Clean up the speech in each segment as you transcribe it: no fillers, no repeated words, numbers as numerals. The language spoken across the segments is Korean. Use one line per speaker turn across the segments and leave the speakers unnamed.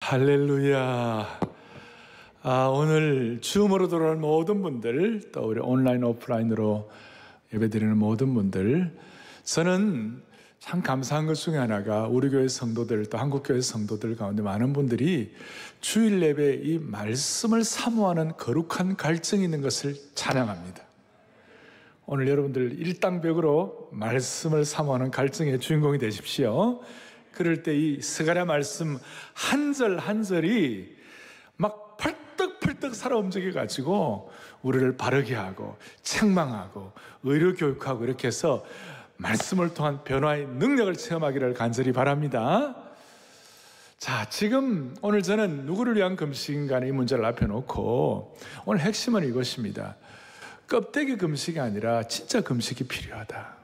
할렐루야. 오늘 줌으로 들어오는 모든 분들, 또 우리 온라인, 오프라인으로 예배드리는 모든 분들, 저는 참 감사한 것 중에 하나가 우리 교회 성도들, 또 한국교회 성도들 가운데 많은 분들이 주일 예배에 이 말씀을 사모하는 거룩한 갈증이 있는 것을 찬양합니다. 오늘 여러분들 일당백으로 말씀을 사모하는 갈증의 주인공이 되십시오. 그럴 때 이 스가랴 말씀 한 절 한 절이 막 펄떡펄떡 살아 움직여 가지고 우리를 바르게 하고 책망하고 의료 교육하고 이렇게 해서 말씀을 통한 변화의 능력을 체험하기를 간절히 바랍니다. 자, 지금 오늘 저는 누구를 위한 금식인가 이 문제를 앞에 놓고 오늘 핵심은 이것입니다. 껍데기 금식이 아니라 진짜 금식이 필요하다.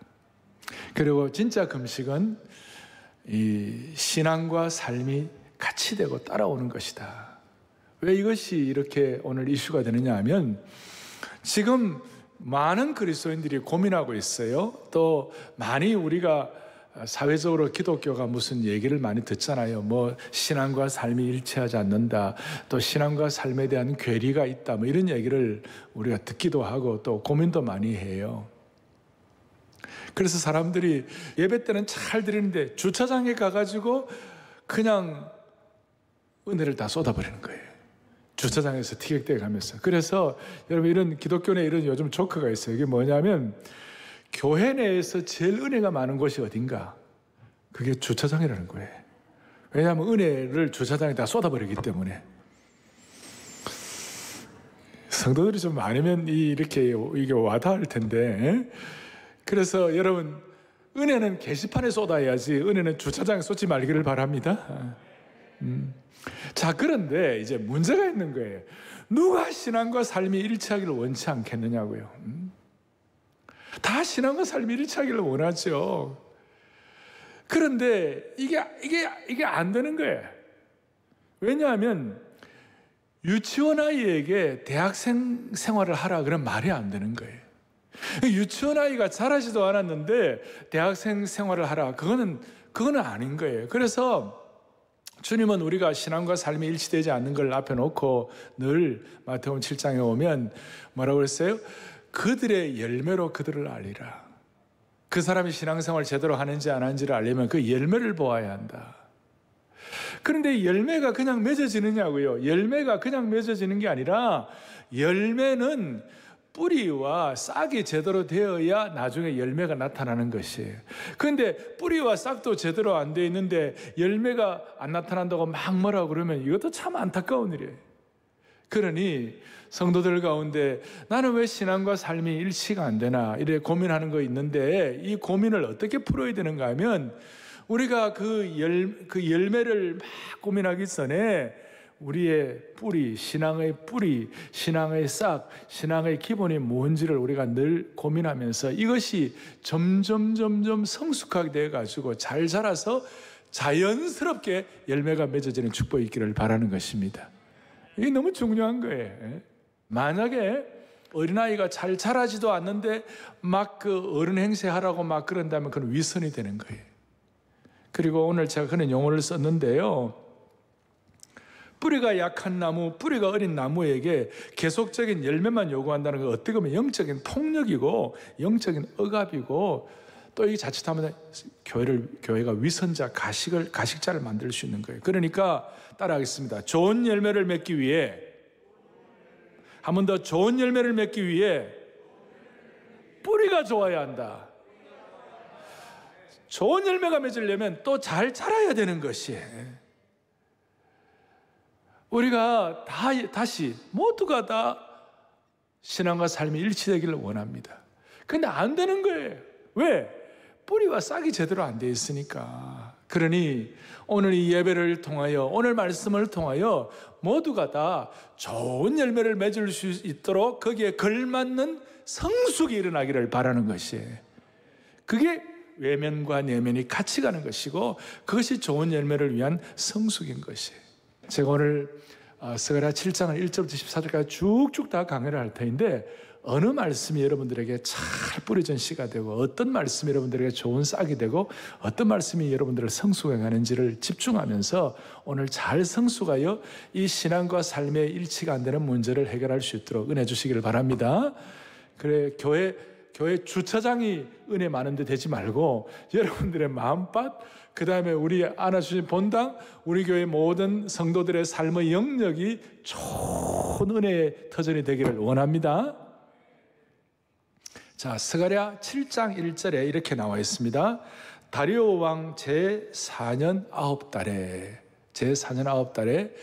그리고 진짜 금식은 이 신앙과 삶이 같이 되고 따라오는 것이다. 왜 이것이 이렇게 오늘 이슈가 되느냐 하면 지금 많은 그리스도인들이 고민하고 있어요. 또 많이 우리가 사회적으로 기독교가 무슨 얘기를 많이 듣잖아요. 뭐 신앙과 삶이 일치하지 않는다. 또 신앙과 삶에 대한 괴리가 있다. 뭐 이런 얘기를 우리가 듣기도 하고 또 고민도 많이 해요. 그래서 사람들이 예배 때는 잘 드리는데 주차장에 가가지고 그냥 은혜를 다 쏟아버리는 거예요. 주차장에서 티격태격 하면서. 그래서 여러분 이런 기독교 내 이런 요즘 조크가 있어요. 이게 뭐냐면 교회 내에서 제일 은혜가 많은 곳이 어딘가? 그게 주차장이라는 거예요. 왜냐하면 은혜를 주차장에 다 쏟아버리기 때문에. 성도들이 좀 많으면 이렇게 이게 와닿을 텐데. 그래서 여러분 은혜는 게시판에 쏟아야지 은혜는 주차장에 쏟지 말기를 바랍니다. 자, 그런데 이제 문제가 있는 거예요. 누가 신앙과 삶이 일치하기를 원치 않겠느냐고요. 다 신앙과 삶이 일치하기를 원하죠. 그런데 이게 안 되는 거예요. 왜냐하면 유치원 아이에게 대학생 생활을 하라 그러면 말이 안 되는 거예요. 유치원 아이가 자라지도 않았는데 대학생 생활을 하라. 그거는 아닌 거예요. 그래서 주님은 우리가 신앙과 삶이 일치되지 않는 걸 앞에 놓고 늘 마태복음 7장에 오면 뭐라고 그랬어요? 그들의 열매로 그들을 알리라. 그 사람이 신앙생활 제대로 하는지 안 하는지를 알려면 그 열매를 보아야 한다. 그런데 열매가 그냥 맺어지느냐고요? 열매가 그냥 맺어지는 게 아니라 열매는 뿌리와 싹이 제대로 되어야 나중에 열매가 나타나는 것이에요. 그런데 뿌리와 싹도 제대로 안 되어 있는데 열매가 안 나타난다고 막 뭐라고 그러면 이것도 참 안타까운 일이에요. 그러니 성도들 가운데 나는 왜 신앙과 삶이 일치가 안 되나 이래 고민하는 거 있는데 이 고민을 어떻게 풀어야 되는가 하면 우리가 그 열매를 막 고민하기 전에 우리의 뿌리, 신앙의 싹, 신앙의 기본이 뭔지를 우리가 늘 고민하면서 이것이 점점 성숙하게 되어가지고 잘 자라서 자연스럽게 열매가 맺어지는 축복이 있기를 바라는 것입니다. 이게 너무 중요한 거예요. 만약에 어린아이가 잘 자라지도 않는데 막 그 어른 행세하라고 막 그런다면 그건 위선이 되는 거예요. 그리고 오늘 제가 그런 용어를 썼는데요. 뿌리가 약한 나무, 뿌리가 어린 나무에게 계속적인 열매만 요구한다는 건 어떻게 보면 영적인 폭력이고 영적인 억압이고 또 이 자칫하면 교회가 위선자, 가식자를 만들 수 있는 거예요. 그러니까 따라하겠습니다. 좋은 열매를 맺기 위해 한 번 더 좋은 열매를 맺기 위해 뿌리가 좋아야 한다. 좋은 열매가 맺으려면 또 잘 자라야 되는 것이에요. 우리가 다시 모두가 다 신앙과 삶이 일치되기를 원합니다. 근데 안 되는 거예요. 왜? 뿌리와 싹이 제대로 안 돼 있으니까. 그러니 오늘 이 예배를 통하여 오늘 말씀을 통하여 모두가 다 좋은 열매를 맺을 수 있도록 거기에 걸맞는 성숙이 일어나기를 바라는 것이에요. 그게 외면과 내면이 같이 가는 것이고 그것이 좋은 열매를 위한 성숙인 것이에요. 제가 오늘 스가랴 7장을 1절부터 14절까지 쭉쭉 다 강의를 할 터인데 어느 말씀이 여러분들에게 잘 뿌려진 씨가 되고 어떤 말씀이 여러분들에게 좋은 싹이 되고 어떤 말씀이 여러분들을 성숙해 가는지를 집중하면서 오늘 잘 성숙하여 이 신앙과 삶의 일치가 안 되는 문제를 해결할 수 있도록 은혜 주시기를 바랍니다. 그래, 교회 주차장이 은혜 많은 데 되지 말고 여러분들의 마음밭, 그 다음에 우리 안아주신 본당, 우리 교회 모든 성도들의 삶의 영역이 좋은 은혜의 터전이 되기를 원합니다. 자, 스가랴 7장 1절에 이렇게 나와 있습니다. 다리오 왕 제4년 9달에 제4년 9달에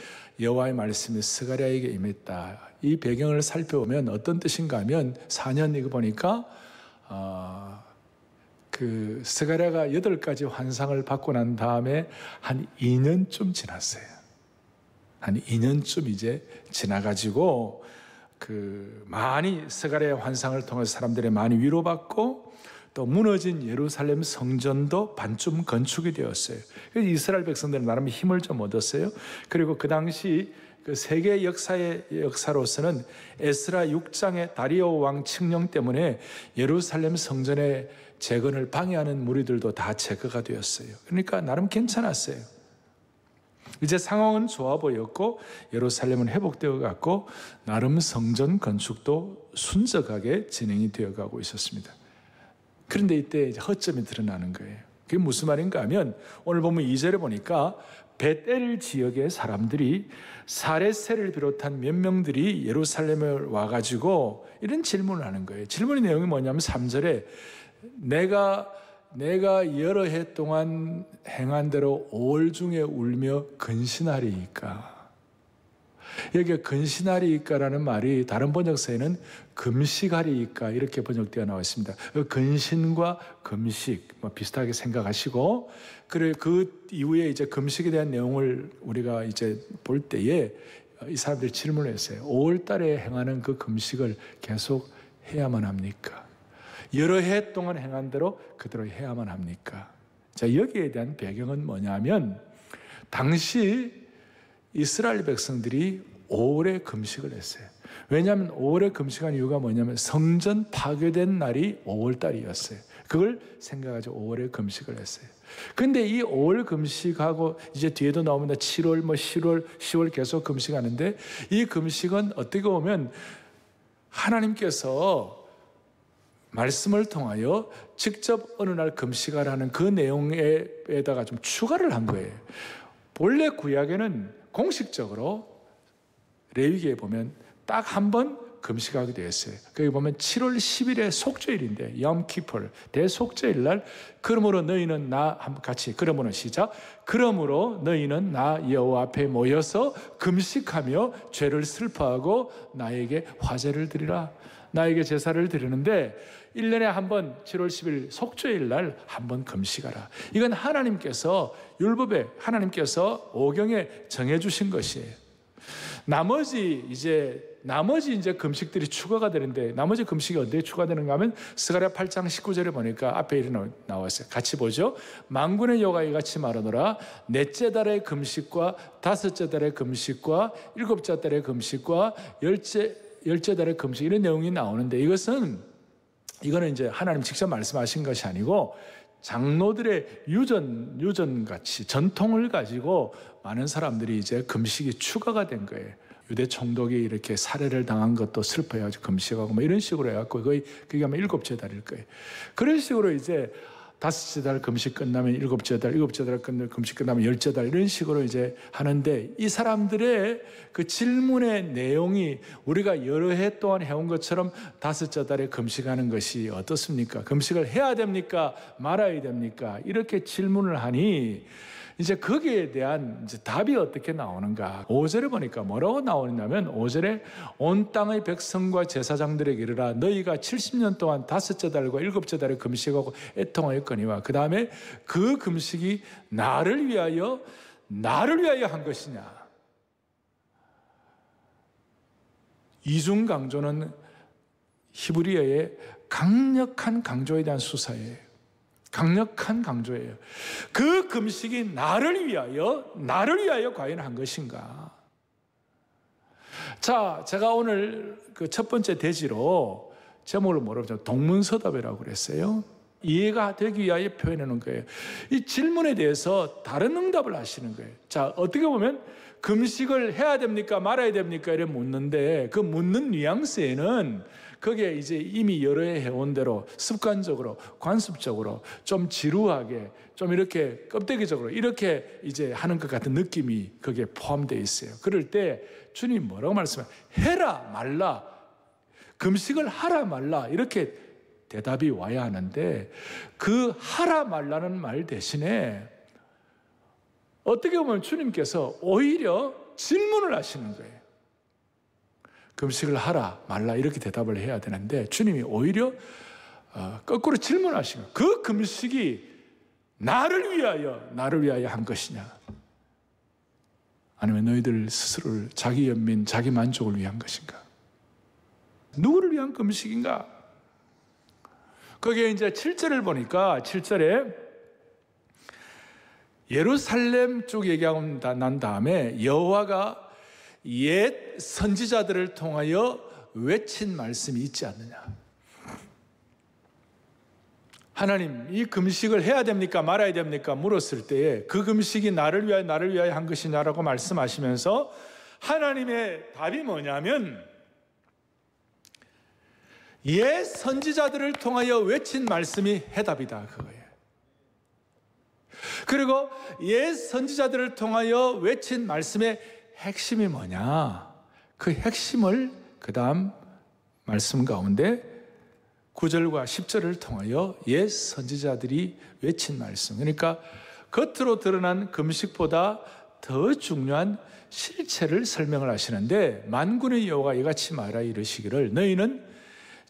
여호와의 말씀이 스가랴에게 임했다. 이 배경을 살펴보면 어떤 뜻인가 하면 4년 이거 보니까 그 스가랴가 8가지 환상을 받고 난 다음에 한 2년쯤 지났어요. 한 2년쯤 이제 지나가지고 많이 스가랴의 환상을 통해서 사람들이 많이 위로받고 또 무너진 예루살렘 성전도 반쯤 건축이 되었어요. 그래서 이스라엘 백성들은 나름 힘을 좀 얻었어요. 그리고 그 당시 그 세계 역사로서는 에스라 6장의 다리오 왕 칙령 때문에 예루살렘 성전의 재건을 방해하는 무리들도 다 제거가 되었어요. 그러니까 나름 괜찮았어요. 이제 상황은 좋아 보였고 예루살렘은 회복되어 갔고 나름 성전 건축도 순적하게 진행이 되어 가고 있었습니다. 그런데 이때 이제 허점이 드러나는 거예요. 그게 무슨 말인가 하면 오늘 보면 2절에 보니까 벳엘 지역의 사람들이 사레세를 비롯한 몇 명들이 예루살렘에 와가지고 이런 질문을 하는 거예요. 질문의 내용이 뭐냐면 3절에 내가 여러 해 동안 행한 대로 5월 중에 울며 근신하리이까. 여기 근신하리이까라는 말이 다른 번역서에는 금식하리이까 이렇게 번역되어 나와 있습니다. 근신과 금식 비슷하게 생각하시고, 그래 그 이후에 이제 금식에 대한 내용을 우리가 이제 볼 때에 이 사람들이 질문을 했어요. 5월 달에 행하는 그 금식을 계속 해야만 합니까? 여러 해 동안 행한 대로 그대로 해야만 합니까? 자, 여기에 대한 배경은 뭐냐면 당시 이스라엘 백성들이 5월에 금식을 했어요. 왜냐하면 5월에 금식한 이유가 뭐냐면 성전 파괴된 날이 5월 달이었어요. 그걸 생각하고 5월에 금식을 했어요. 근데 이 5월 금식하고 이제 뒤에도 나옵니다. 7월, 10월 계속 금식하는데 이 금식은 어떻게 보면 하나님께서 말씀을 통하여 직접 어느 날 금식하라는 그 내용에다가 좀 추가를 한 거예요. 본래 구약에는 공식적으로 레위기에 보면 딱 한 번 금식하게 되어 있어요. 거기 보면 7월 10일에 속죄일인데 염키폴 대속죄일 날 그러므로 너희는 나 한번 같이 그러므로 시작. 그러므로 너희는 나 여호와 앞에 모여서 금식하며 죄를 슬퍼하고 나에게 화제를 드리라. 나에게 제사를 드리는데 1년에 한 번 7월 10일 속죄일 날 한 번 금식하라. 이건 하나님께서 율법에 하나님께서 오경에 정해 주신 것이에요. 나머지 이제 금식들이 추가가 되는데 나머지 금식이 어디에 추가되는가 하면 스가랴 8장 19절에 보니까 앞에 이렇게 나왔어요. 같이 보죠. 만군의 여호와가 이같이 말하노라. 넷째 달의 금식과 다섯째 달의 금식과 일곱째 달의 금식과 열째 달의 금식 이런 내용이 나오는데 이거는 이제 하나님 직접 말씀하신 것이 아니고 장로들의 유전같이 전통을 가지고 많은 사람들이 이제 금식이 추가가 된 거예요. 유대 총독이 이렇게 살해를 당한 것도 슬퍼해가지고 금식하고 뭐 이런 식으로 해갖고 그게 아마 7째 달일 거예요. 그런 식으로 이제 5째 달 금식 끝나면 7째 달, 7째 달 금식 끝나면 10째 달 이런 식으로 이제 하는데 이 사람들의 그 질문의 내용이 우리가 여러 해 동안 해온 것처럼 5째 달에 금식하는 것이 어떻습니까? 금식을 해야 됩니까? 말아야 됩니까? 이렇게 질문을 하니 이제 거기에 대한 이제 답이 어떻게 나오는가? 5절에 보니까 뭐라고 나오냐면 5절에 온 땅의 백성과 제사장들에게 이르라 너희가 70년 동안 5째 달과 7째 달에 금식하고 애통하였거니와 그 다음에 그 금식이 나를 위하여 한 것이냐? 이중 강조는 히브리어의 강력한 강조에 대한 수사예요. 강력한 강조예요. 그 금식이 나를 위하여 과연 한 것인가? 자, 제가 오늘 그 첫 번째 대지로 제목을 뭐라고 하죠? 동문서답이라고 그랬어요. 이해가 되기 위하여 표현해 놓은 거예요. 이 질문에 대해서 다른 응답을 하시는 거예요. 자, 어떻게 보면 금식을 해야 됩니까? 말아야 됩니까? 이래 묻는데 그 묻는 뉘앙스에는 그게 이제 이미 여러 해 해온 대로 습관적으로, 관습적으로 좀 지루하게, 좀 이렇게 껍데기적으로 이렇게 이제 하는 것 같은 느낌이 거기에 포함되어 있어요. 그럴 때 주님 뭐라고 말씀해요? 해라, 말라. 금식을 하라, 말라. 이렇게 대답이 와야 하는데 그 하라, 말라는 말 대신에 어떻게 보면 주님께서 오히려 질문을 하시는 거예요. 금식을 하라 말라 이렇게 대답을 해야 되는데 주님이 오히려 거꾸로 질문하시는 거예요. 그 금식이 나를 위하여 한 것이냐, 아니면 너희들 스스로를 자기 연민, 자기 만족을 위한 것인가? 누구를 위한 금식인가? 거기에 이제 7절을 보니까 7절에 예루살렘 쪽 얘기하고 난 다음에 여호와가 옛 선지자들을 통하여 외친 말씀이 있지 않느냐. 하나님, 이 금식을 해야 됩니까? 말아야 됩니까? 물었을 때에 그 금식이 나를 위하여 한 것이냐라고 말씀하시면서 하나님의 답이 뭐냐면 옛 선지자들을 통하여 외친 말씀이 해답이다, 그거예요. 그리고 옛 선지자들을 통하여 외친 말씀의 핵심이 뭐냐? 그 핵심을 그 다음 말씀 가운데 9절과 10절을 통하여 옛 선지자들이 외친 말씀, 그러니까 겉으로 드러난 금식보다 더 중요한 실체를 설명을 하시는데, 만군의 여호와가 이같이 말하 이르시기를 너희는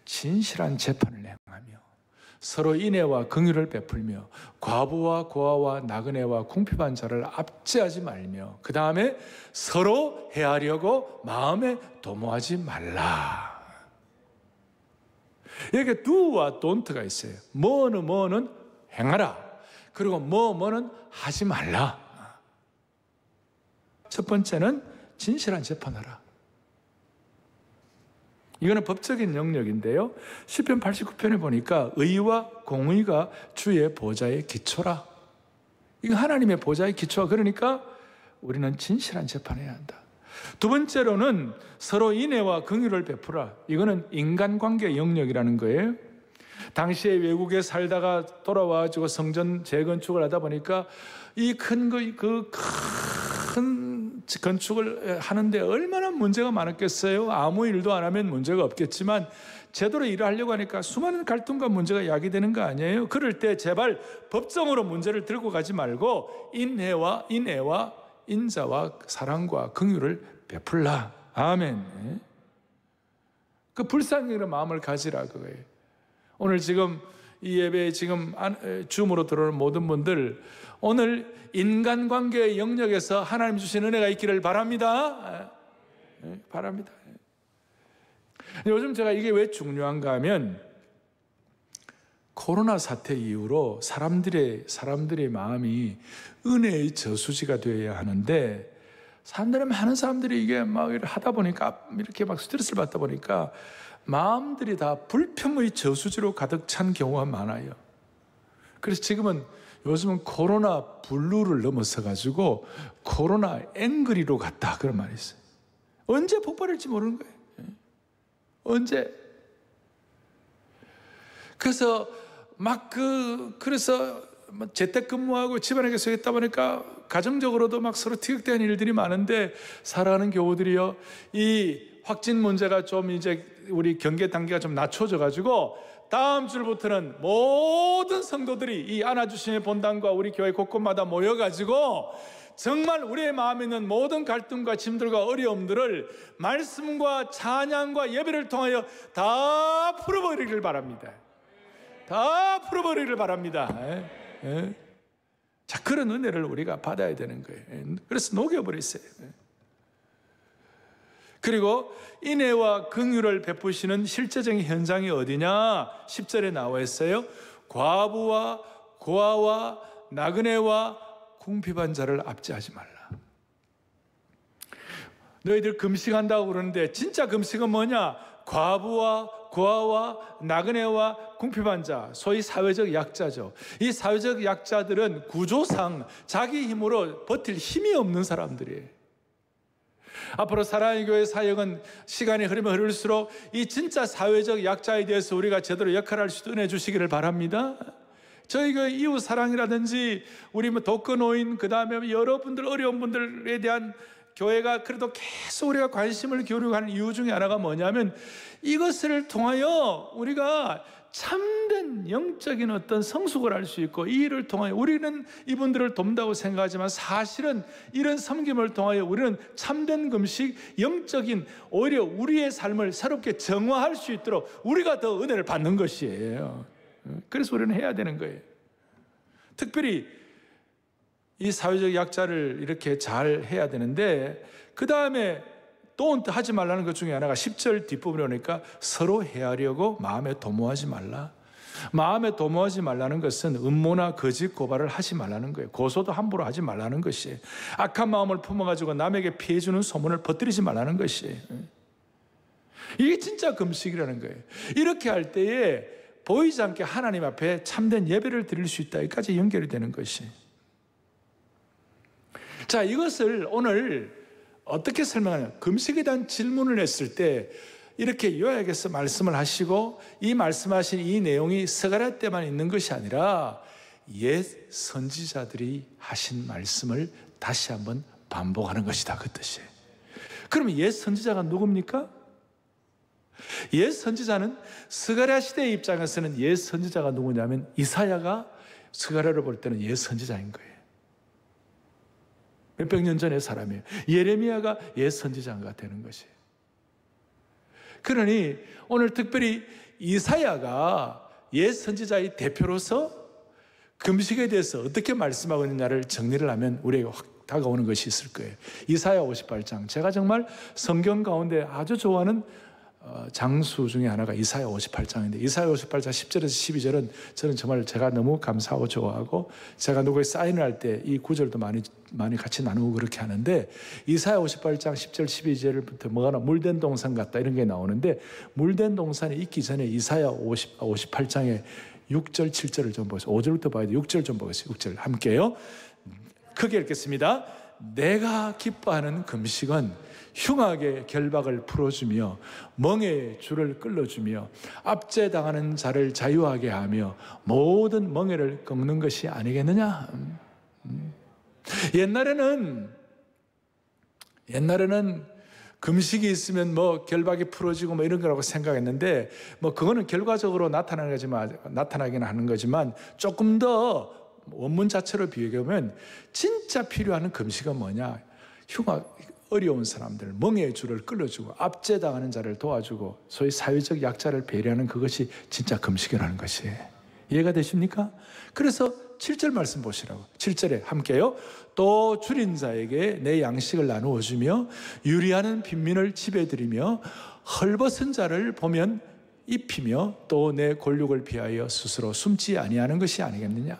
진실한 재판을 행하며 서로 인애와 긍휼을 베풀며 과부와 고아와 나그네와 궁핍한 자를 압제하지 말며 그 다음에 서로 해하려고 마음에 도모하지 말라. 여기 do와 don't가 있어요. 뭐는 행하라, 그리고 뭐는 하지 말라. 첫 번째는 진실한 재판하라. 이거는 법적인 영역인데요. 시편 89편에 보니까 의와 공의가 주의 보좌의 기초라. 이거 하나님의 보좌의 기초가, 그러니까 우리는 진실한 재판해야 한다. 두 번째로는 서로 인애와 긍휼을 베풀라. 이거는 인간관계 영역이라는 거예요. 당시에 외국에 살다가 돌아와가지고 성전 재건축을 하다 보니까 이 큰 건축을 하는데 얼마나 문제가 많았겠어요. 아무 일도 안 하면 문제가 없겠지만 제대로 일을 하려고 하니까 수많은 갈등과 문제가 야기되는 거 아니에요? 그럴 때 제발 법정으로 문제를 들고 가지 말고 인애와 인자와 사랑과 긍휼을 베풀라. 아멘. 그 불쌍히는 마음을 가지라, 그거예요. 오늘 지금 이 예배에 지금 줌으로 들어오는 모든 분들, 오늘 인간관계의 영역에서 하나님 주신 은혜가 있기를 바랍니다. 바랍니다. 요즘 제가 이게 왜 중요한가 하면 코로나 사태 이후로 사람들의 마음이 은혜의 저수지가 되어야 하는데, 많은 사람들이 이게 막 하다 보니까, 이렇게 막 스트레스를 받다 보니까 마음들이 다 불평의 저수지로 가득 찬 경우가 많아요. 그래서 요즘은 코로나 블루를 넘어서 가지고 코로나 앵그리로 갔다, 그런 말이 있어요. 언제 폭발할지 모르는 거예요. 언제. 그래서 그래서 재택근무하고 집안에 계속 있다 보니까 가정적으로도 막 서로 티격태격한 일들이 많은데, 살아가는 교우들이요, 이 확진 문제가 좀 이제 우리 경계 단계가 좀 낮춰져 가지고 다음 주부터는 모든 성도들이 이 안아주심의 본당과 우리 교회 곳곳마다 모여가지고 정말 우리의 마음에 있는 모든 갈등과 짐들과 어려움들을 말씀과 찬양과 예배를 통하여 다 풀어버리기를 바랍니다. 다 풀어버리기를 바랍니다. 자, 그런 은혜를 우리가 받아야 되는 거예요. 그래서 녹여버렸어요. 그리고 인애와 긍휼을 베푸시는 실제적인 현장이 어디냐? 10절에 나와 있어요. 과부와 고아와 나그네와 궁핍한 자를 압제하지 말라. 너희들 금식한다고 그러는데 진짜 금식은 뭐냐? 과부와 고아와 나그네와 궁핍한 자, 소위 사회적 약자죠. 이 사회적 약자들은 구조상 자기 힘으로 버틸 힘이 없는 사람들이에요. 앞으로 사랑의 교회 사역은 시간이 흐르면 흐를수록 이 진짜 사회적 약자에 대해서 우리가 제대로 역할할 수 있도록 해주시기를 바랍니다. 저희 그 이웃 사랑이라든지 우리 뭐 독거노인, 그 다음에 여러분들 어려운 분들에 대한 교회가 그래도 계속 우리가 관심을 기울이고 하는 이유 중에 하나가 뭐냐면, 이것을 통하여 우리가 참된 영적인 어떤 성숙을 할 수 있고, 이 일을 통하여 우리는 이분들을 돕는다고 생각하지만 사실은 이런 섬김을 통하여 우리는 참된 금식, 영적인 오히려 우리의 삶을 새롭게 정화할 수 있도록 우리가 더 은혜를 받는 것이에요. 그래서 우리는 해야 되는 거예요. 특별히 이 사회적 약자를 이렇게 잘 해야 되는데, 그 다음에 또 하지 말라는 것 중에 하나가 10절 뒷부분에 오니까 서로 헤아려고 마음에 도모하지 말라. 마음에 도모하지 말라는 것은 음모나 거짓 고발을 하지 말라는 거예요. 고소도 함부로 하지 말라는 것이에요. 악한 마음을 품어가지고 남에게 피해주는 소문을 퍼뜨리지 말라는 것이에요. 이게 진짜 금식이라는 거예요. 이렇게 할 때에 보이지 않게 하나님 앞에 참된 예배를 드릴 수 있다. 여기까지 연결이 되는 것이에요. 자, 이것을 오늘 어떻게 설명하냐? 금식에 대한 질문을 했을 때 이렇게 요약해서 말씀을 하시고, 이 말씀하신 이 내용이 스가랴 때만 있는 것이 아니라 옛 선지자들이 하신 말씀을 다시 한번 반복하는 것이다, 그 뜻이에요. 그러면 옛 선지자가 누굽니까? 옛 선지자는 스가랴 시대의 입장에서는 옛 선지자가 누구냐면 이사야가 스가랴를 볼 때는 옛 선지자인 거예요. 몇백 년 전의 사람이에요. 예레미야가 옛 선지자가 되는 것이에요. 그러니 오늘 특별히 이사야가 옛 선지자의 대표로서 금식에 대해서 어떻게 말씀하고 있느냐를 정리를 하면 우리에게 확 다가오는 것이 있을 거예요. 이사야 58장, 제가 정말 성경 가운데 아주 좋아하는 장수 중에 하나가 이사야 58장인데, 이사야 58장 10절에서 12절은 저는 정말 제가 너무 감사하고 좋아하고, 제가 누구에 사인을 할 때 이 구절도 많이 같이 나누고 그렇게 하는데, 이사야 58장 10절 12절부터 뭐가 나, 물된 동산 같다 이런 게 나오는데, 물된 동산이 있기 전에 이사야 58장에 6절 7절을 좀 보세요. 5절부터 봐야 돼. 6절 좀 보겠습니다. 6절 함께요. 크게 읽겠습니다. 내가 기뻐하는 금식은 흉악의 결박을 풀어주며 멍에의 줄을 끌어주며 압제당하는 자를 자유하게 하며 모든 멍에를 꺾는 것이 아니겠느냐. 옛날에는 금식이 있으면 뭐 결박이 풀어지고 뭐 이런 거라고 생각했는데, 뭐 그거는 결과적으로 나타나긴 하는 거지만, 조금 더 원문 자체로 비교해보면 진짜 필요한 금식은 뭐냐? 어려운 사람들, 멍에의 줄을 끌어주고 압제당하는 자를 도와주고 소위 사회적 약자를 배려하는 그것이 진짜 금식이라는 것이에요. 이해가 되십니까? 그래서 7절 말씀 보시라고. 7절에 함께요. 또 줄인 자에게 내 양식을 나누어 주며 유리하는 빈민을 집에 들이며 헐벗은 자를 보면 입히며 또 내 골육을 비하여 스스로 숨지 아니하는 것이 아니겠느냐.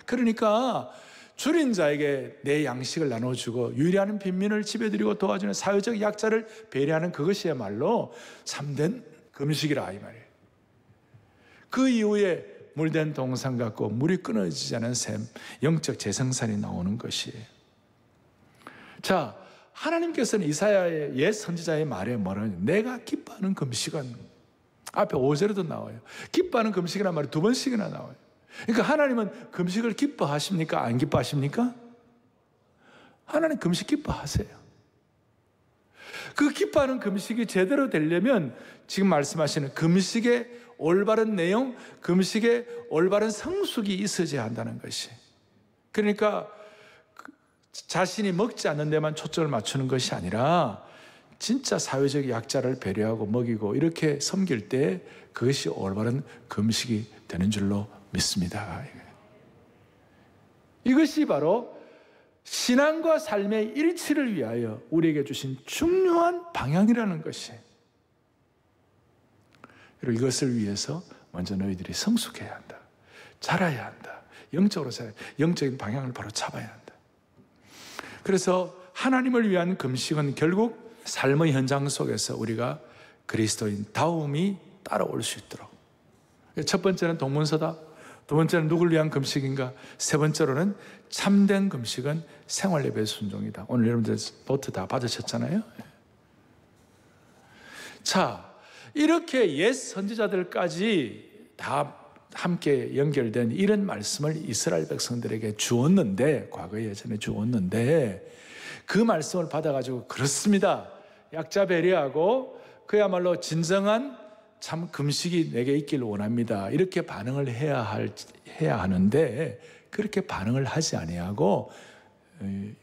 그러니까 줄인 자에게 내 양식을 나눠주고 유리하는 빈민을 집에 들이고 도와주는 사회적 약자를 배려하는 그것이야말로 참된 금식이라 이 말이에요. 그 이후에 물된 동산 같고 물이 끊어지지 않은 샘, 영적 재생산이 나오는 것이에요. 자, 하나님께서는 이사야의 옛 선지자의 말에 뭐라냐? 내가 기뻐하는 금식은, 앞에 5절에도 나와요. 기뻐하는 금식이라는 말이 2번씩이나 나와요. 그러니까 하나님은 금식을 기뻐하십니까? 안 기뻐하십니까? 하나님 금식 기뻐하세요. 그 기뻐하는 금식이 제대로 되려면 지금 말씀하시는 금식의 올바른 내용, 금식의 올바른 성숙이 있어야 한다는 것이. 그러니까 자신이 먹지 않는 데만 초점을 맞추는 것이 아니라 진짜 사회적 약자를 배려하고 먹이고 이렇게 섬길 때 그것이 올바른 금식이 되는 줄로 믿습니다. 이것이 바로 신앙과 삶의 일치를 위하여 우리에게 주신 중요한 방향이라는 것이에요. 그리고 이것을 위해서 먼저 너희들이 성숙해야 한다. 자라야 한다. 영적으로 자라야 한다. 영적인 방향을 바로 잡아야 한다. 그래서 하나님을 위한 금식은 결국 삶의 현장 속에서 우리가 그리스도인 다움이 따라올 수 있도록. 첫 번째는 동문서다. 두 번째는 누굴 위한 금식인가? 세 번째로는 참된 금식은 생활 예배 순종이다. 오늘 여러분들 노트 다 받으셨잖아요. 자, 이렇게 옛 선지자들까지 다 함께 연결된 이런 말씀을 이스라엘 백성들에게 주었는데, 과거에 예전에 주었는데, 그 말씀을 받아가지고 그렇습니다, 약자 배려하고 그야말로 진정한 참 금식이 내게 있길 원합니다, 이렇게 반응을 해야 하는데 그렇게 반응을 하지 아니하고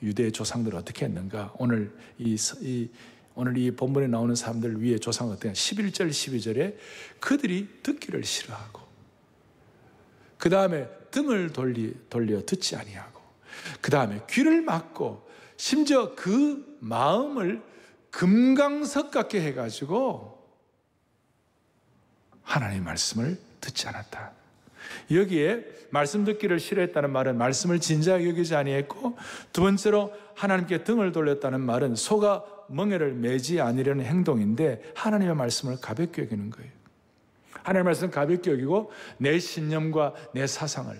유대의 조상들은 어떻게 했는가? 오늘 이 본문에 나오는 사람들 위에 조상은 어떻게 11절 12절에 그들이 듣기를 싫어하고 그 다음에 등을 돌려 듣지 아니하고 그 다음에 귀를 막고 심지어 그 마음을 금강석 같게 해가지고 하나님의 말씀을 듣지 않았다. 여기에 말씀 듣기를 싫어했다는 말은 말씀을 진지하게 여기지 아니했고, 두 번째로 하나님께 등을 돌렸다는 말은 소가 멍에를 매지 않으려는 행동인데 하나님의 말씀을 가볍게 여기는 거예요. 하나님의 말씀을 가볍게 여기고 내 신념과 내 사상을,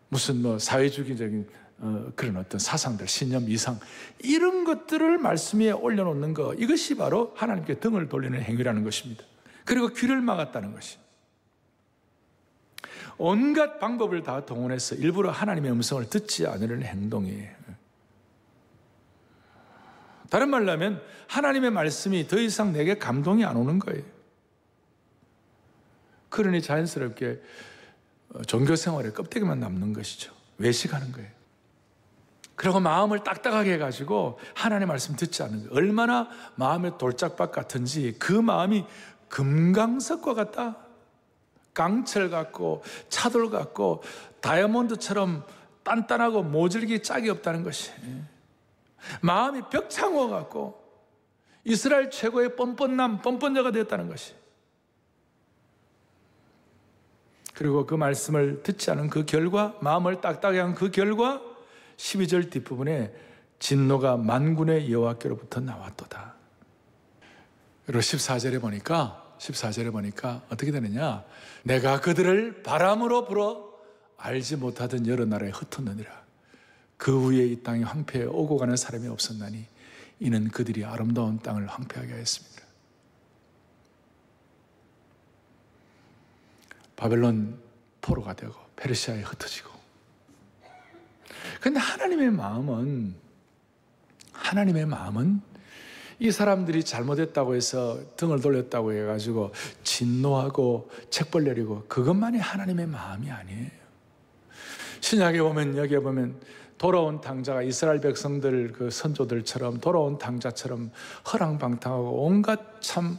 무슨 사회주의적인 그런 어떤 사상들, 신념 이상, 이런 것들을 말씀 위에 올려놓는 것, 이것이 바로 하나님께 등을 돌리는 행위라는 것입니다. 그리고 귀를 막았다는 것이, 온갖 방법을 다 동원해서 일부러 하나님의 음성을 듣지 않으려는 행동이에요. 다른 말로 하면 하나님의 말씀이 더 이상 내게 감동이 안 오는 거예요. 그러니 자연스럽게 종교생활에 껍데기만 남는 것이죠. 외식하는 거예요. 그리고 마음을 딱딱하게 해가지고 하나님의 말씀 듣지 않는 거예요. 얼마나 마음의 돌짝밭 같은지, 그 마음이 금강석과 같다, 강철 같고 차돌 같고 다이아몬드처럼 단단하고 모질기 짝이 없다는 것이, 마음이 벽창호 같고 이스라엘 최고의 뻔뻔자가 되었다는 것이, 그리고 그 말씀을 듣지 않은 그 결과, 마음을 딱딱하게 한 그 결과 12절 뒷부분에 진노가 만군의 여호와께로부터 나왔도다. 그리고 14절에 보니까 어떻게 되느냐? 내가 그들을 바람으로 불어 알지 못하던 여러 나라에 흩었느니라. 그 위에 이 땅이 황폐해 오고 가는 사람이 없었나니 이는 그들이 아름다운 땅을 황폐하게 하였습니다. 바벨론 포로가 되고 페르시아에 흩어지고. 그런데 하나님의 마음은 이 사람들이 잘못했다고 해서 등을 돌렸다고 해가지고 진노하고 책벌 내리고 그것만이 하나님의 마음이 아니에요. 신약에 보면, 여기에 보면 돌아온 탕자가 이스라엘 백성들 그 선조들처럼 돌아온 탕자처럼 허랑방탕하고 온갖 참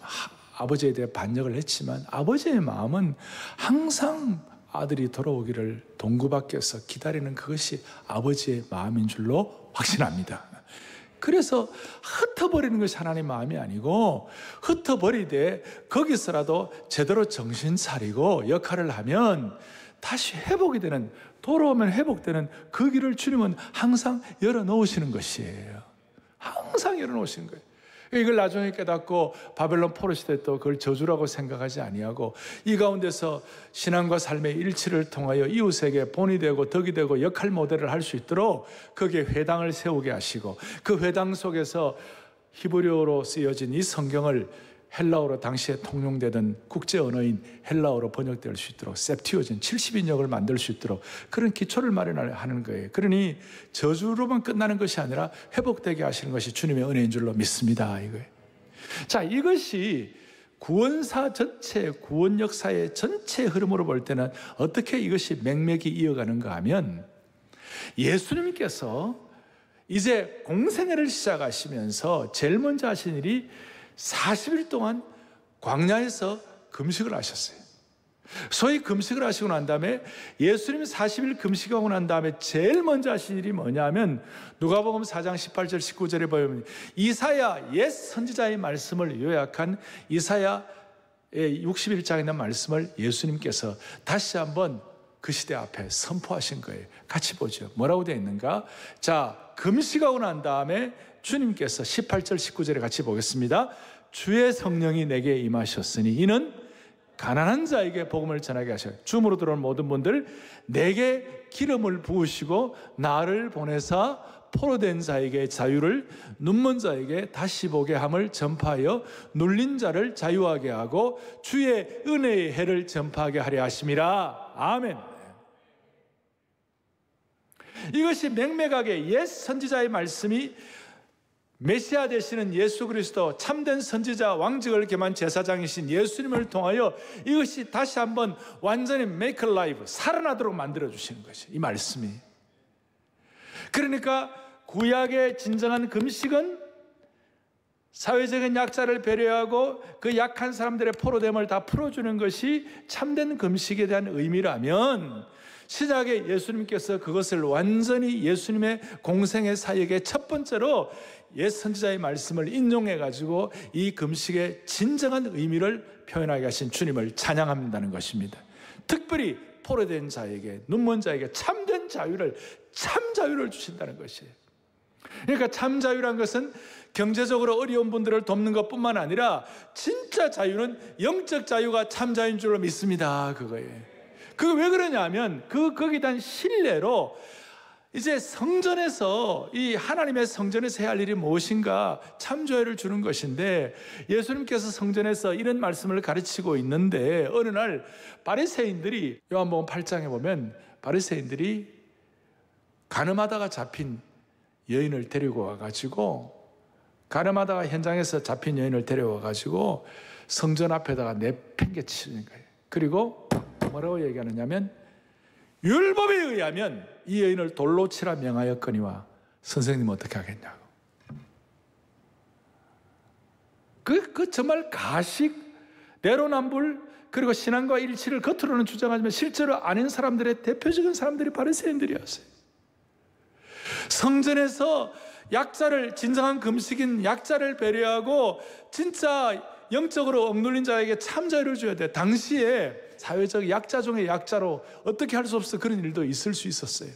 아버지에 대해 반역을 했지만 아버지의 마음은 항상 아들이 돌아오기를 동구 밖에서 기다리는 그것이 아버지의 마음인 줄로 확신합니다. 그래서 흩어버리는 것이 하나님의 마음이 아니고, 흩어버리되 거기서라도 제대로 정신 차리고 역할을 하면 다시 회복이 되는, 돌아오면 회복되는 그 길을 주님은 항상 열어놓으시는 것이에요. 항상 열어놓으시는 거예요. 이걸 나중에 깨닫고 바벨론 포로 시대 또 그걸 저주라고 생각하지 아니하고, 이 가운데서 신앙과 삶의 일치를 통하여 이웃에게 본이 되고 덕이 되고 역할 모델을 할 수 있도록 거기에 회당을 세우게 하시고, 그 회당 속에서 히브리어로 쓰여진 이 성경을 헬라어로 당시에 통용되던 국제 언어인 헬라어로 번역될 수 있도록 셉티오진 70인역을 만들 수 있도록 그런 기초를 마련하는 거예요. 그러니 저주로만 끝나는 것이 아니라 회복되게 하시는 것이 주님의 은혜인 줄로 믿습니다. 이거예요. 자, 이것이 구원사 전체, 구원 역사의 전체 흐름으로 볼 때는 어떻게 이것이 맥맥이 이어가는가 하면, 예수님께서 이제 공생애를 시작하시면서 제일 먼저 하신 일이 40일 동안 광야에서 금식을 하셨어요. 소위 금식을 하시고 난 다음에, 예수님이 40일 금식하고 난 다음에 제일 먼저 하신 일이 뭐냐면, 누가복음 4장 18절 19절에 보면 이사야 옛 선지자의 말씀을 요약한 이사야의 61장에 있는 말씀을 예수님께서 다시 한번 그 시대 앞에 선포하신 거예요. 같이 보죠. 뭐라고 되어 있는가? 자, 금식하고 난 다음에 주님께서 18절 19절에 같이 보겠습니다. 주의 성령이 내게 임하셨으니 이는 가난한 자에게 복음을 전하게 하셔요. 주으로 들어온 모든 분들 내게 기름을 부으시고 나를 보내사 포로된 자에게 자유를, 눈먼 자에게 다시 보게 함을 전파하여 눌린 자를 자유하게 하고 주의 은혜의 해를 전파하게 하려 하심이라. 아멘. 이것이 명백하게 옛 선지자의 말씀이 메시아 되시는 예수 그리스도 참된 선지자 왕직을 겸한 제사장이신 예수님을 통하여 이것이 다시 한번 완전히 make alive, 살아나도록 만들어 주시는 것이 이 말씀이. 그러니까 구약의 진정한 금식은 사회적인 약자를 배려하고 그 약한 사람들의 포로됨을 다 풀어주는 것이 참된 금식에 대한 의미라면, 신약에 예수님께서 그것을 완전히 예수님의 공생의 사역의 첫 번째로 옛 선지자의 말씀을 인용해 가지고 이 금식의 진정한 의미를 표현하게 하신 주님을 찬양한다는 것입니다. 특별히 포로된 자에게, 눈먼 자에게 참된 자유를, 참 자유를 주신다는 것이에요. 그러니까 참 자유란 것은 경제적으로 어려운 분들을 돕는 것뿐만 아니라 진짜 자유는 영적 자유가 참 자유인 줄로 믿습니다. 그거예요. 그게 왜 그러냐면 거기에 대한 신뢰로 이제 성전에서, 이 하나님의 성전에서 해야 할 일이 무엇인가 참조회를 주는 것인데, 예수님께서 성전에서 이런 말씀을 가르치고 있는데 어느 날 바리새인들이, 요한복음 8장에 보면 바리새인들이 간음하다가 잡힌 여인을 데리고 와가지고, 간음하다가 현장에서 잡힌 여인을 데려와가지고 성전 앞에다가 내팽개치는 거예요. 그리고 뭐라고 얘기하느냐면, 율법에 의하면 이 여인을 돌로 치라 명하였거니와 선생님 어떻게 하겠냐고. 그 정말 가식, 내로남불, 그리고 신앙과 일치를 겉으로는 주장하지만 실제로 아닌 사람들의 대표적인 사람들이 바리새인들이었어요. 성전에서 약자를, 진정한 금식인 약자를 배려하고 진짜 영적으로 억눌린 자에게 참 자유를 줘야 돼. 당시에 사회적 약자 중에 약자로 어떻게 할 수 없어 그런 일도 있을 수 있었어요.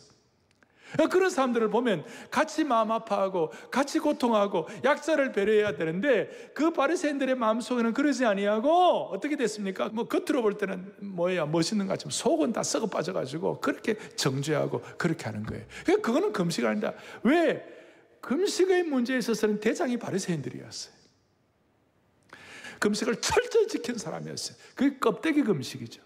그런 사람들을 보면 같이 마음 아파하고 같이 고통하고 약자를 배려해야 되는데, 그 바리새인들의 마음속에는 그러지 아니하고 어떻게 됐습니까? 뭐 겉으로 볼 때는 뭐야 멋있는 것 같지만 속은 다 썩어 빠져가지고 그렇게 정죄하고 그렇게 하는 거예요. 그거는 금식 아니다. 왜? 금식의 문제에 있어서는 대장이 바리새인들이었어요. 금식을 철저히 지킨 사람이었어요. 그게 껍데기 금식이죠.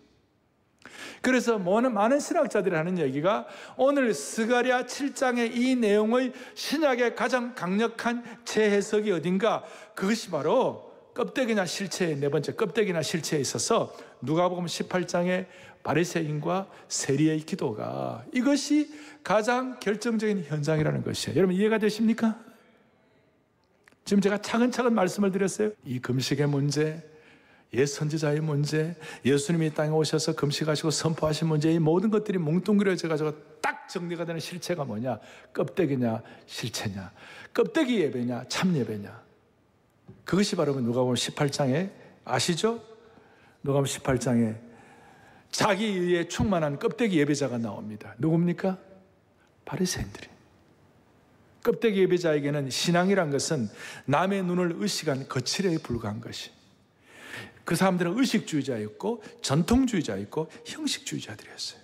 그래서 많은 신학자들이 하는 얘기가, 오늘 스가랴 7장의 이 내용의 신약의 가장 강력한 재해석이 어딘가, 그것이 바로 껍데기나 실체의 네 번째 껍데기나 실체에 있어서 누가복음 18장의 바리새인과 세리의 기도가, 이것이 가장 결정적인 현장이라는 것이에요. 여러분 이해가 되십니까? 지금 제가 차근차근 말씀을 드렸어요. 이 금식의 문제, 옛 선지자의 문제, 예수님이 땅에 오셔서 금식하시고 선포하신 문제, 이 모든 것들이 뭉뚱그려져 가지고 딱 정리가 되는 실체가 뭐냐? 껍데기냐 실체냐? 껍데기 예배냐 참 예배냐? 그것이 바로 누가복음 18장에 아시죠? 누가복음 18장에 자기의에 충만한 껍데기 예배자가 나옵니다. 누굽니까? 바리새인들이. 껍데기 예배자에게는 신앙이란 것은 남의 눈을 의식한 거칠에 불과한 것이, 그 사람들은 의식주의자였고 전통주의자였고 형식주의자들이었어요.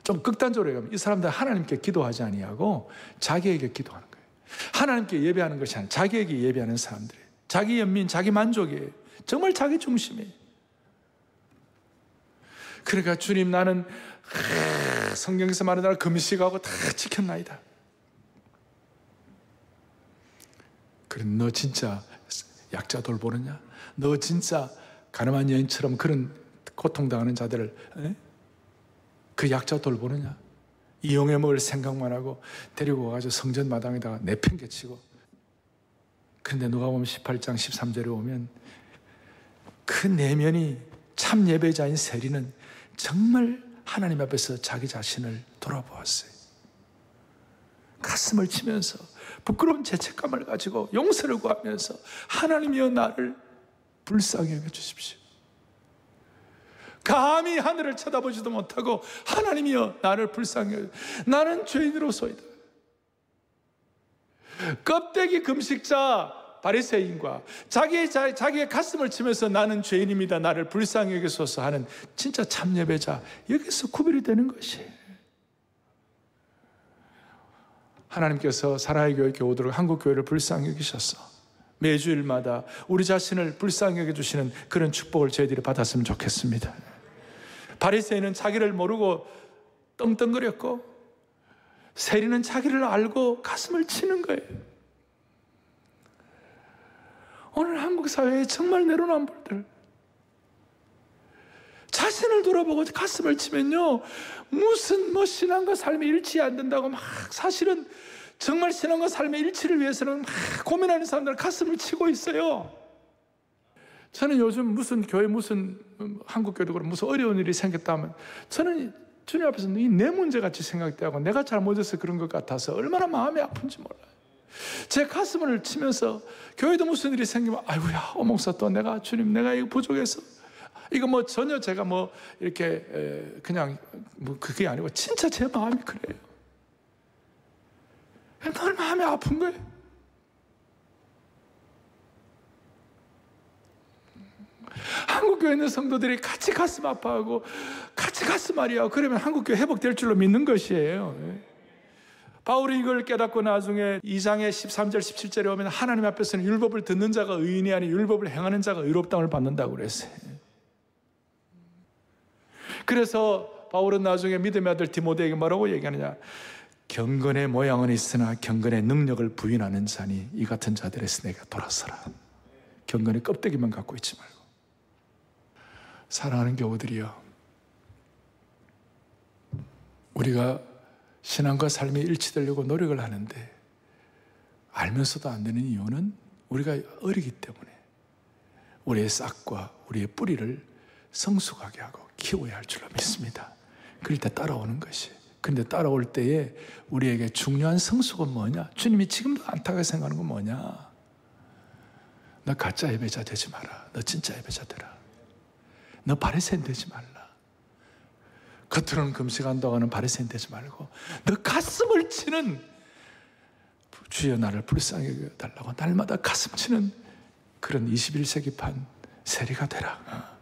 좀 극단적으로 얘기하면 이 사람들은 하나님께 기도하지 아니하고 자기에게 기도하는 거예요. 하나님께 예배하는 것이 아니라 자기에게 예배하는 사람들이에요. 자기 연민, 자기 만족이에요. 정말 자기 중심이에요. 그러니까 주님, 나는 성경에서 말하는 금식하고 다 지켰나이다. 그래, 너 진짜 약자 돌보느냐? 너 진짜 가늠한 여인처럼 그런 고통당하는 자들을 그 약자 돌보느냐? 이용해 먹을 생각만 하고 데리고 와가지고 성전 마당에다가 내팽개치고. 그런데 누가복음 18장 13절에 오면 그 내면이 참 예배자인 세리는 정말 하나님 앞에서 자기 자신을 돌아보았어요. 가슴을 치면서 부끄러운 죄책감을 가지고 용서를 구하면서, 하나님이여 나를 불쌍히 여겨 주십시오. 감히 하늘을 쳐다보지도 못하고 하나님이여 나를 불쌍히 여겨, 나는 죄인으로소이다. 껍데기 금식자 바리새인과 자기의 가슴을 치면서 나는 죄인입니다, 나를 불쌍히 여기소서 하는 진짜 참예배자, 여기서 구별이 되는 것이. 하나님께서 사랑의 교회 교우들을, 한국 교회를 불쌍히 여기셔서 매주일마다 우리 자신을 불쌍히 여겨주시는 그런 축복을 저희들이 받았으면 좋겠습니다. 바리새인은 자기를 모르고 떵떵거렸고, 세리는 자기를 알고 가슴을 치는 거예요. 오늘 한국 사회에 정말 내로남불들, 자신을 돌아보고 가슴을 치면요, 무슨 신앙과 삶이 일치 안 된다고 막, 사실은 정말 신앙과 삶의 일치를 위해서는 막 고민하는 사람들은 가슴을 치고 있어요. 저는 요즘 무슨 교회, 무슨 한국 교회도 그렇고 무슨 어려운 일이 생겼다 하면 저는 주님 앞에서 내 문제같이 생각되고 내가 잘못해서 그런 것 같아서 얼마나 마음이 아픈지 몰라요. 제 가슴을 치면서 교회도 무슨 일이 생기면 아이고야, 어몽사 또 내가 주님, 내가 이거 부족해서, 이거 전혀 제가 이렇게 그냥 그게 아니고 진짜 제 마음이 그래요. 늘 마음이 아픈 거예요. 한국교회 있는 성도들이 같이 가슴 아파하고 같이 가슴 앓이하고 그러면 한국교회 회복될 줄로 믿는 것이에요. 바울이 이걸 깨닫고 나중에 2장의 13절 17절에 오면 하나님 앞에서는 율법을 듣는 자가 의인이 아니 율법을 행하는 자가 의롭다함을 받는다고 그랬어요. 그래서 바울은 나중에 믿음의 아들 디모데에게 뭐라고 얘기하느냐, 경건의 모양은 있으나 경건의 능력을 부인하는 자니 이 같은 자들에서 내가 돌아서라. 경건의 껍데기만 갖고 있지 말고. 사랑하는 교우들이여, 우리가 신앙과 삶이 일치되려고 노력을 하는데 알면서도 안 되는 이유는 우리가 어리기 때문에 우리의 싹과 우리의 뿌리를 성숙하게 하고 키워야 할 줄로 믿습니다. 그럴 때 따라오는 것이. 그런데 따라올 때에 우리에게 중요한 성숙은 뭐냐? 주님이 지금도 안타깝게 생각하는 건 뭐냐? 너 가짜 예배자 되지 마라. 너 진짜 예배자 되라. 너 바리새인 되지 말라. 겉으로는 금식한다고 하는 바리새인 되지 말고 너 가슴을 치는, 주여 나를 불쌍히 여겨달라고 날마다 가슴 치는 그런 21세기판 세리가 되라.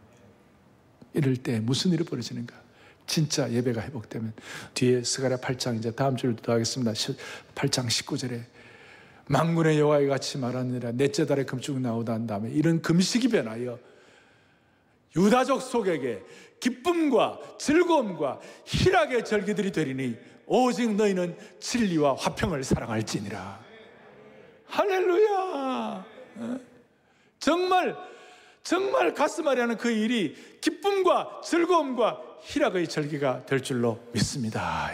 이럴 때 무슨 일이 벌어지는가? 진짜 예배가 회복되면 뒤에 스가랴 8장, 이제 다음 주를 더 하겠습니다. 8장 19절에 만군의 여호와의 같이 말하느니라, 넷째 달에 금축 나오다 한 다음에 이런 금식이 변하여 유다족 속에게 기쁨과 즐거움과 희락의 절기들이 되리니 오직 너희는 진리와 화평을 사랑할지니라. 할렐루야. 정말 가슴앓이 하는 그 일이 기쁨과 즐거움과 희락의 절기가 될 줄로 믿습니다.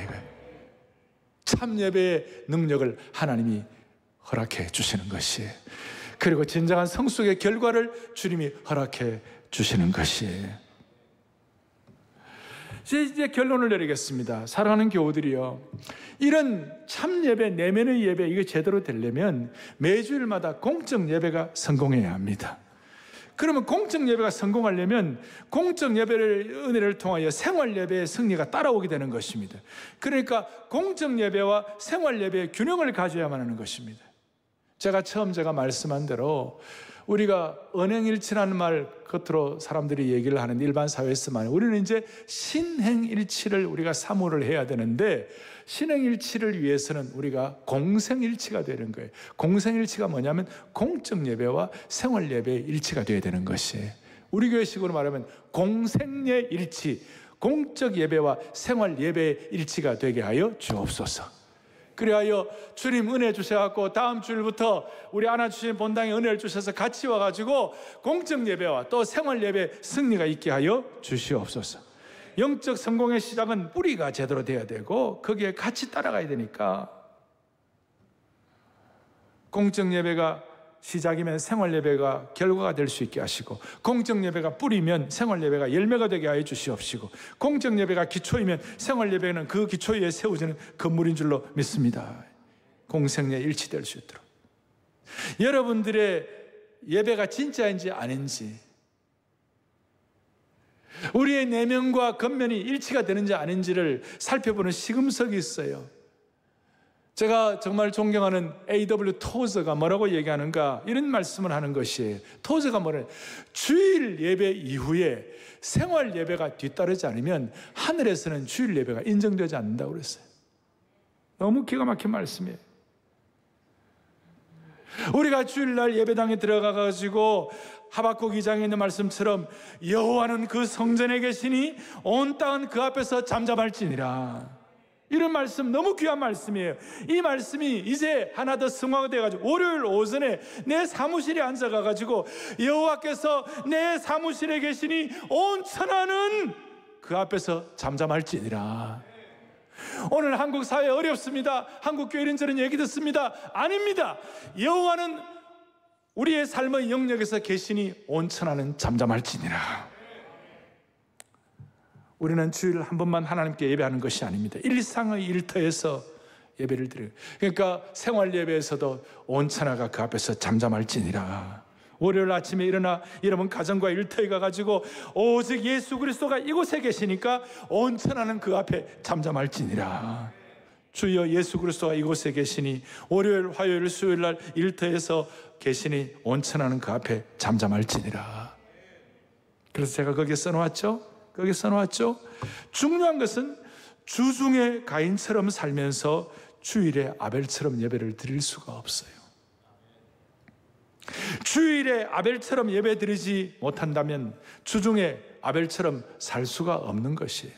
참 예배의 능력을 하나님이 허락해 주시는 것이에요. 그리고 진정한 성숙의 결과를 주님이 허락해 주시는 것이에요. 이제 결론을 내리겠습니다. 사랑하는 교우들이요, 이런 참 예배, 내면의 예배, 이게 제대로 되려면 매주일마다 공적 예배가 성공해야 합니다. 그러면 공적 예배가 성공하려면 공적 예배를, 은혜를 통하여 생활 예배의 승리가 따라오게 되는 것입니다. 그러니까 공적 예배와 생활 예배의 균형을 가져야만 하는 것입니다. 제가 말씀한 대로 우리가 언행일치라는 말 겉으로 사람들이 얘기를 하는 일반 사회에서만, 우리는 이제 신행일치를 우리가 사모를 해야 되는데, 신행일치를 위해서는 우리가 공생일치가 되는 거예요. 공생일치가 뭐냐면 공적 예배와 생활 예배의 일치가 되어야 되는 것이에요. 우리 교회식으로 말하면 공생예 일치, 공적 예배와 생활 예배의 일치가 되게 하여 주옵소서. 그리하여 주님 은혜 주셔갖고 다음 주일부터 우리 안아주신 본당에 은혜를 주셔서 같이 와가지고 공적 예배와 또 생활 예배 승리가 있게 하여 주시옵소서. 영적 성공의 시작은 뿌리가 제대로 돼야 되고 거기에 같이 따라가야 되니까, 공적 예배가 시작이면 생활 예배가 결과가 될 수 있게 하시고, 공적 예배가 뿌리면 생활 예배가 열매가 되게 하여 주시옵시고, 공적 예배가 기초이면 생활 예배는 그 기초 위에 세워지는 건물인 줄로 믿습니다. 공생에 일치될 수 있도록 여러분들의 예배가 진짜인지 아닌지, 우리의 내면과 겉면이 일치가 되는지 아닌지를 살펴보는 시금석이 있어요. 제가 정말 존경하는 A.W. 토저가 뭐라고 얘기하는가, 이런 말씀을 하는 것이에요. 토저가 뭐래? 주일 예배 이후에 생활 예배가 뒤따르지 않으면 하늘에서는 주일 예배가 인정되지 않는다고 그랬어요. 너무 기가 막힌 말씀이에요. 우리가 주일날 예배당에 들어가가지고 하박국 2장에 있는 말씀처럼 여호와는 그 성전에 계시니 온 땅은 그 앞에서 잠잠할지니라, 이런 말씀 너무 귀한 말씀이에요. 이 말씀이 이제 하나 더 승화가 돼가지고 월요일 오전에 내 사무실에 앉아가가지고 여호와께서 내 사무실에 계시니 온 천하는 그 앞에서 잠잠할지니라. 오늘 한국 사회 어렵습니다. 한국 교회 이런저런 얘기 듣습니다. 아닙니다. 여호와는 우리의 삶의 영역에서 계시니 온 천하는 잠잠할지니라. 우리는 주일 한 번만 하나님께 예배하는 것이 아닙니다. 일상의 일터에서 예배를 드려요. 그러니까 생활 예배에서도 온 천하가 그 앞에서 잠잠할지니라. 월요일 아침에 일어나 여러분 가정과 일터에 가가지고 오직 예수 그리스도가 이곳에 계시니까 온 천하는 그 앞에 잠잠할지니라. 주여 예수 그리스도가 이곳에 계시니 월요일, 화요일, 수요일 날 일터에서 계시니 온 천하는 그 앞에 잠잠할지니라. 그래서 제가 거기에 써놓았죠. 거기 써놓았죠. 중요한 것은 주중에 가인처럼 살면서 주일에 아벨처럼 예배를 드릴 수가 없어요. 주일에 아벨처럼 예배 드리지 못한다면 주중에 아벨처럼 살 수가 없는 것이에요.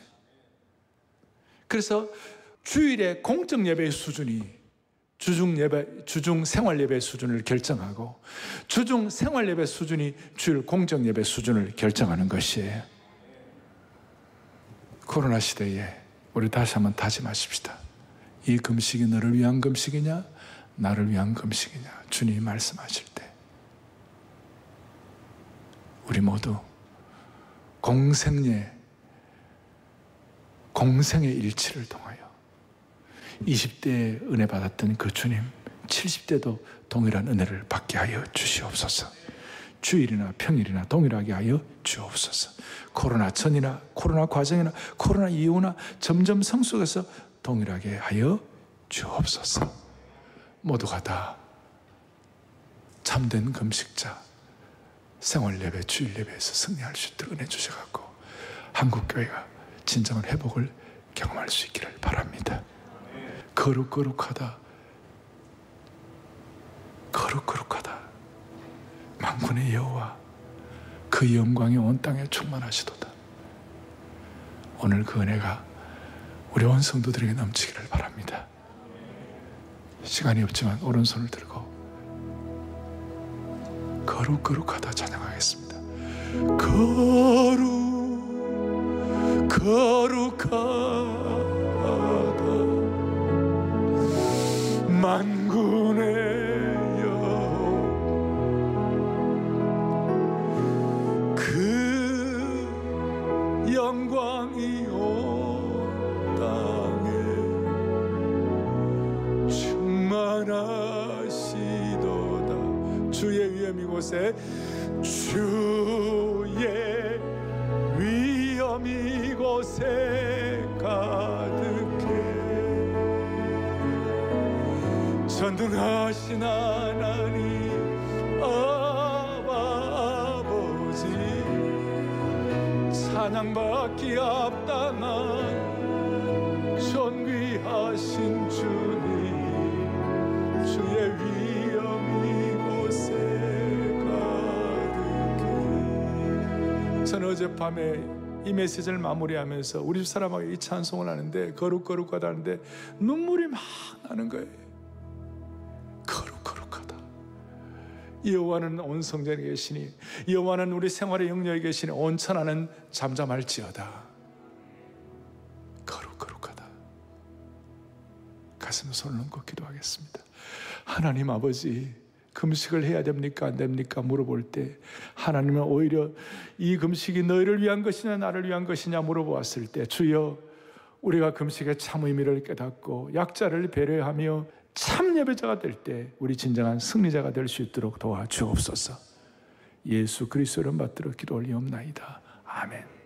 그래서 주일에 공적 예배의 수준이 주중 생활 예배 수준을 결정하고 주중 생활 예배 수준이 주일 공적 예배 수준을 결정하는 것이에요. 코로나 시대에 우리 다시 한번 다짐하십시다. 이 금식이 너를 위한 금식이냐 나를 위한 금식이냐, 주님이 말씀하실 때 우리 모두 공생의 일치를 통하여 20대에 은혜 받았던 그 주님 70대도 동일한 은혜를 받게 하여 주시옵소서. 주일이나 평일이나 동일하게 하여 주옵소서. 코로나 전이나 코로나 과정이나 코로나 이후나 점점 성숙해서 동일하게 하여 주옵소서. 모두가 다 참된 금식자, 생활 예배, 주일 예배에서 승리할 수 있도록 은혜 주셔갖고 한국교회가 진정한 회복을 경험할 수 있기를 바랍니다. 거룩거룩하다, 거룩거룩하다. 만군의 여호와 그 영광이 온 땅에 충만하시도다. 오늘 그 은혜가 우리 온 성도들에게 넘치기를 바랍니다. 시간이 없지만 오른손을 들고 거룩거룩하다 찬양하겠습니다. 거룩하다 만군의 영광이 온 땅에 충만하시도다. 주의 위엄 이곳에, 주의 위엄 이곳에 가득해. 전능하신 하나님 아버지, 찬양받기 합당한 존귀하신 주님, 주의 위엄 이곳에 가득해. 저는 어젯밤에 이 메시지를 마무리하면서 우리 집 사람하고 이 찬송을 하는데 거룩거룩하다 하는데 눈물이 막 나는 거예요. 거룩거룩하다. 여호와는 온 성전에 계시니, 여호와는 우리 생활의 영역에 계시니 온 천하는 잠잠할지어다. 거룩거룩하다. 가슴에 손을 얹고 기도하겠습니다. 하나님 아버지, 금식을 해야 됩니까 안 됩니까 물어볼 때 하나님은 오히려 이 금식이 너희를 위한 것이냐 나를 위한 것이냐 물어보았을 때, 주여 우리가 금식의 참 의미를 깨닫고 약자를 배려하며 참 예배자가 될 때 우리 진정한 승리자가 될 수 있도록 도와주옵소서. 예수 그리스도를 받들어 기도 올리옵나이다. 아멘.